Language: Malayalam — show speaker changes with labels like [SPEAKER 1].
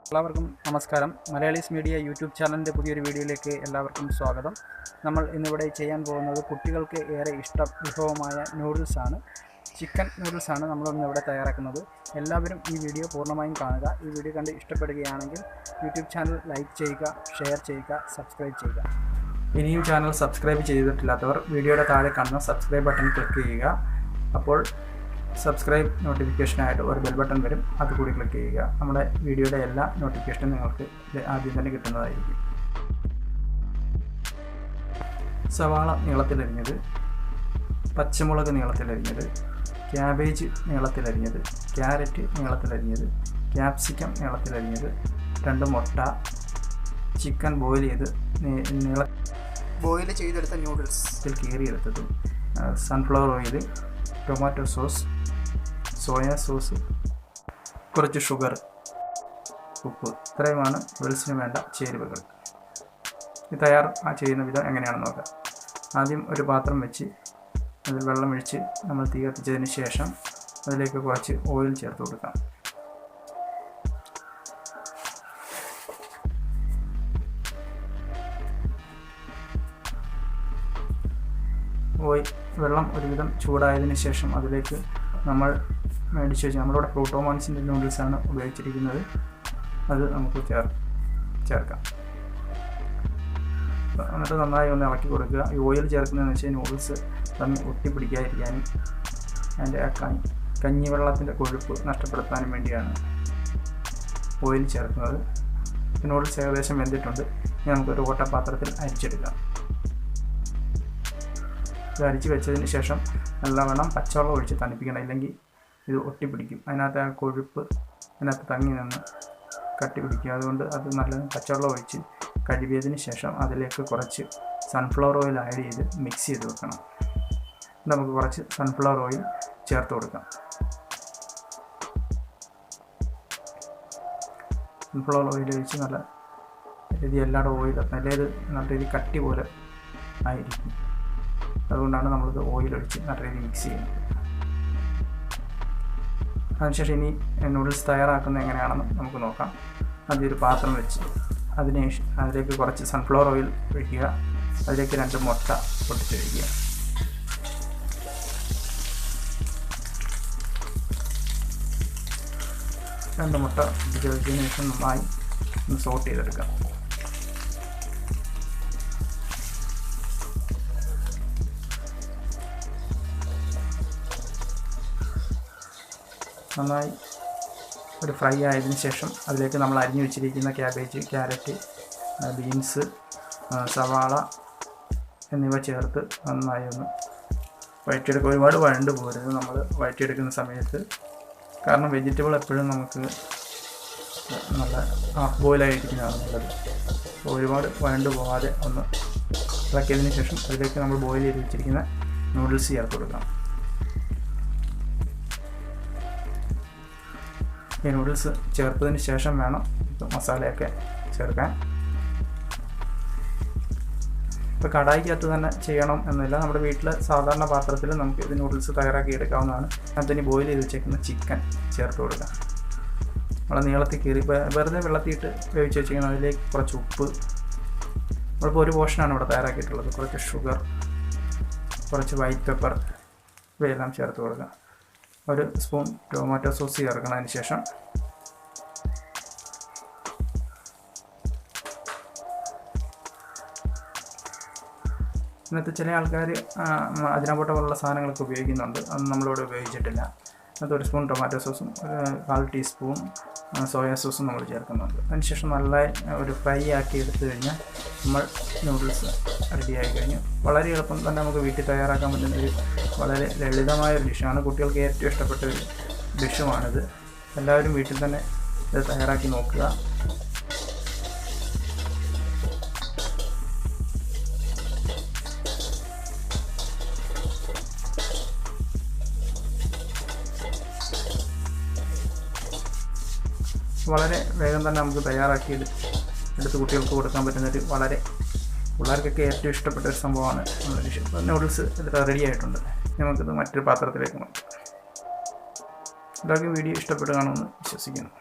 [SPEAKER 1] എല്ലാവർക്കും നമസ്കാരം. മലയാളീസ് മീഡിയ യൂട്യൂബ് ചാനലിൻ്റെ പുതിയൊരു വീഡിയോയിലേക്ക് എല്ലാവർക്കും സ്വാഗതം. നമ്മൾ ഇന്നിവിടെ ചെയ്യാൻ പോകുന്നത് കുട്ടികൾക്ക് ഏറെ ഇഷ്ട വിഭവമായ നൂഡിൽസാണ്. ചിക്കൻ നൂഡിൽസാണ് നമ്മളിന്നിവിടെ തയ്യാറാക്കുന്നത്. എല്ലാവരും ഈ വീഡിയോ പൂർണ്ണമായും കാണുക. ഈ വീഡിയോ കണ്ട് ഇഷ്ടപ്പെടുകയാണെങ്കിൽ യൂട്യൂബ് ചാനൽ ലൈക്ക് ചെയ്യുക, ഷെയർ ചെയ്യുക, സബ്സ്ക്രൈബ് ചെയ്യുക. ഇനിയും ചാനൽ സബ്സ്ക്രൈബ് ചെയ്തിട്ടില്ലാത്തവർ വീഡിയോയുടെ താഴെ കാണുന്ന സബ്സ്ക്രൈബ് ബട്ടൺ ക്ലിക്ക് ചെയ്യുക. അപ്പോൾ സബ്സ്ക്രൈബ് നോട്ടിഫിക്കേഷനായിട്ട് ഒരു ബെൽ ബട്ടൺ വരും, അതുകൂടി ക്ലിക്ക് ചെയ്യുക. നമ്മുടെ വീഡിയോയുടെ എല്ലാ നോട്ടിഫിക്കേഷനും നിങ്ങൾക്ക് ആദ്യം തന്നെ കിട്ടുന്നതായിരിക്കും. സവാള നീളത്തിലരിഞ്ഞത്, പച്ചമുളക് നീളത്തിലരിഞ്ഞത്, ക്യാബേജ് നീളത്തിലരിഞ്ഞത്, ക്യാരറ്റ് നീളത്തിലരിഞ്ഞത്, ക്യാപ്സിക്കം നീളത്തിലരിഞ്ഞത്, 2 മുട്ട, ചിക്കൻ ബോയിൽ ചെയ്തെടുത്ത നൂഡിൽസിൽ കീറിയെടുത്തത്, sunflower oil, tomato sauce, soya sauce, കുറച്ച് ഷുഗർ, ഉപ്പ്. ഇത്രയുമാണ് നൂഡിൽസിന് വേണ്ട ചേരുവകൾ. ഇത് ചെയ്യുന്ന വിധം എങ്ങനെയാണെന്ന് നോക്കാം. ആദ്യം ഒരു പാത്രം വെച്ച് അതിൽ വെള്ളമൊഴിച്ച് നമ്മൾ തീ കത്തിച്ചതിന് ശേഷം അതിലേക്ക് കുറച്ച് ഓയിൽ ചേർത്ത് കൊടുക്കാം. വെള്ളം ഒരുവിധം ചൂടായതിനു ശേഷം അതിലേക്ക് നമ്മൾ മേടിച്ച് വെച്ച് നമ്മളിവിടെ ഫ്രൂട്ടോമോൻസിൻ്റെ നൂഡിൽസാണ് ഉപയോഗിച്ചിരിക്കുന്നത്. അത് നമുക്ക് ചേർക്കാം. എന്നിട്ട് നന്നായി ഒന്ന് ഇളക്കി കൊടുക്കുക. ഈ ഓയിൽ ചേർക്കുന്നതെന്ന് വെച്ചാൽ നൂഡിൽസ് തമ്മിൽ ഒട്ടിപ്പിടിക്കാതിരിക്കാനും അതിൻ്റെ കഞ്ഞിവെള്ളത്തിൻ്റെ കൊഴുപ്പ് നഷ്ടപ്പെടുത്താനും വേണ്ടിയാണ് ഓയിൽ ചേർക്കുന്നത്. നൂഡിൽസ് ഏകദേശം വെന്തിട്ടുണ്ട്. ഇനി നമുക്കൊരു ഓട്ടപാത്രത്തിൽ അരിച്ചെടുക്കാം. ഇത് അരിച്ച് വെച്ചതിന് ശേഷം നല്ലവണ്ണം പച്ചവെള്ളം ഒഴിച്ച് തണുപ്പിക്കണം, ഇല്ലെങ്കിൽ ഇത് ഒട്ടിപ്പിടിക്കും. അതിനകത്ത് ആ കൊഴുപ്പ് അതിനകത്ത് തങ്ങി നിന്ന് കട്ടി പിടിക്കും. അതുകൊണ്ട് അത് നല്ല പച്ചവെള്ളം ഒഴിച്ച് കഴുകിയതിന് ശേഷം അതിലേക്ക് കുറച്ച് സൺഫ്ലവർ ഓയിൽ ആഡ് ചെയ്ത് മിക്സ് ചെയ്ത് വെക്കണം. നമുക്ക് കുറച്ച് സൺഫ്ലവർ ഓയിൽ ചേർത്ത് കൊടുക്കാം. സൺഫ്ലവർ ഓയിൽ ഒഴിച്ച് നല്ല രീതി എല്ലായിടും ഓയിൽ നല്ല രീതി കട്ടി പോലെ ആയിരിക്കും. അതുകൊണ്ടാണ് നമ്മളിത് ഓയിലൊഴിച്ച് നല്ല രീതിയിൽ മിക്സ് ചെയ്യുന്നത്. അതിനുശേഷം ഇനി നൂഡിൽസ് തയ്യാറാക്കുന്നത് എങ്ങനെയാണെന്ന് നമുക്ക് നോക്കാം. ആദ്യം ഒരു പാത്രം വെച്ച് അതിലേക്ക് കുറച്ച് സൺഫ്ലവർ ഓയിൽ ഒഴിക്കുക. അതിലേക്ക് 2 മുട്ട പൊട്ടിച്ചൊഴിക്കുക. രണ്ട് മുട്ട പൊട്ടിച്ചൊഴിച്ചതിന് ശേഷം നന്നായി ഒന്ന് സോട്ട് ചെയ്തെടുക്കാം. നന്നായി ഒരു ഫ്രൈ ആയതിനു ശേഷം അതിലേക്ക് നമ്മൾ അരിഞ്ഞു വെച്ചിരിക്കുന്ന ക്യാബേജ്, ക്യാരറ്റ്, ബീൻസ്, സവാള എന്നിവ ചേർത്ത് നന്നായി ഒന്ന് വഴറ്റിയെടുക്കുക. ഒരുപാട് വഴണ്ട് പോരുത് നമ്മൾ വഴറ്റിയെടുക്കുന്ന സമയത്ത്. കാരണം വെജിറ്റബിൾ എപ്പോഴും നമുക്ക് നല്ല ഹാഫ് ബോയിലായിരിക്കുന്നതാണ് നല്ലത്. അപ്പോൾ ഒരുപാട് വഴണ്ട് പോകാതെ ഒന്ന് ഇളക്കിയതിന് ശേഷം അതിലേക്ക് നമ്മൾ ബോയിൽ ചെയ്ത് വെച്ചിരിക്കുന്ന നൂഡിൽസ് ചേർത്ത് കൊടുക്കാം. ഈ നൂഡിൽസ് ചേർത്തതിന് ശേഷം വേണം മസാലയൊക്കെ ചേർക്കാൻ. ഇപ്പോൾ കടായിക്കകത്ത് തന്നെ ചെയ്യണം എന്നില്ല. നമ്മുടെ വീട്ടിൽ സാധാരണ പാത്രത്തിൽ നമുക്ക് ഇത് നൂഡിൽസ് തയ്യാറാക്കി എടുക്കാവുന്നതാണ്. അതിന് ബോയിൽ ചെയ്ത് വെച്ചേക്കുന്ന ചിക്കൻ ചേർത്ത് കൊടുക്കാം. നമ്മൾ നീളത്തിൽ കീറി വെറുതെ വെള്ളത്തിയിട്ട് വേവിച്ച് വെച്ചിരിക്കുന്നത്. അതിലേക്ക് കുറച്ച് ഉപ്പ്, നമ്മളിപ്പോൾ ഒരു പോർഷനാണ് ഇവിടെ തയ്യാറാക്കിയിട്ടുള്ളത്. കുറച്ച് ഷുഗർ, കുറച്ച് വൈറ്റ് പെപ്പർ, ഇവയെല്ലാം ചേർത്ത് കൊടുക്കാം. 1 സ്പൂൺ ടൊമാറ്റോ സോസ് ചേർക്കണം. അതിന് ശേഷം ഇന്നത്തെ ചില ആൾക്കാർ അജിനോമോട്ടോ പോലുള്ള സാധനങ്ങളൊക്കെ ഉപയോഗിക്കുന്നുണ്ട്. അതൊന്നും നമ്മളിവിടെ ഉപയോഗിച്ചിട്ടില്ല. അത് 1 സ്പൂൺ ടൊമാറ്റോ സോസും 1/4 ടീസ്പൂൺ സോയാ സോസും നമ്മൾ ചേർക്കുന്നുണ്ട്. അതിനുശേഷം നല്ല ഒരു ഫ്രൈ ആക്കി എടുത്തു കഴിഞ്ഞാൽ നമ്മൾ നൂഡിൽസ് റെഡിയായി കഴിഞ്ഞു. വളരെ എളുപ്പം തന്നെ നമുക്ക് വീട്ടിൽ തയ്യാറാക്കാൻ പറ്റുന്നൊരു വളരെ ലളിതമായൊരു ഡിഷാണ്. കുട്ടികൾക്ക് ഏറ്റവും ഇഷ്ടപ്പെട്ട ഒരു ഡിഷുമാണിത്. എല്ലാവരും വീട്ടിൽ തന്നെ ഇത് തയ്യാറാക്കി നോക്കുക. വളരെ വേഗം തന്നെ നമുക്ക് തയ്യാറാക്കി എടുത്ത് കുട്ടികൾക്ക് കൊടുക്കാൻ പറ്റുന്നൊരു പിള്ളേർക്കൊക്കെ ഏറ്റവും ഇഷ്ടപ്പെട്ട ഒരു സംഭവമാണ് ഡിഷ്. നൂഡിൽസ് റെഡി ആയിട്ടുണ്ട്. നമുക്കിത് മറ്റൊരു പാത്രത്തിലേക്ക് മാറ്റാം. എല്ലാവർക്കും വീഡിയോ ഇഷ്ടപ്പെട്ട് കാണുമെന്ന് വിശ്വസിക്കുന്നു.